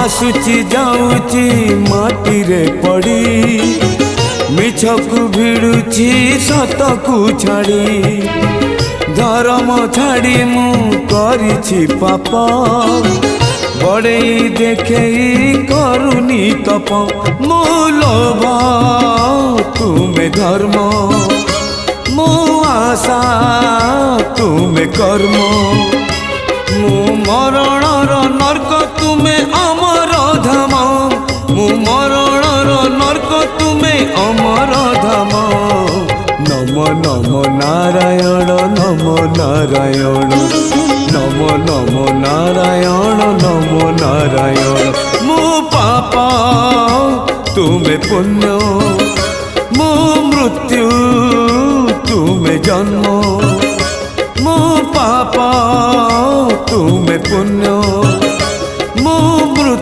आसुची जाऊची माटी रे पड़ी मिछकु भिड़ुची सतकु छाड़ी धर्म छाड़ी मु करिछि पाप बड़े देखे करुनी तप मो लोभ तुमे धर्म मो आशा तुमे कर्म मु मरणर नर्क तुमे अमर धाम मु मरणर नर्क तुमे अमर धाम नम नम नारायण नम नारायण नम नम नारायण नम नारायण मु पाप तुमे पुण्य मु मृत्यु तुमे जन्म मो पाप तुमे पुण्य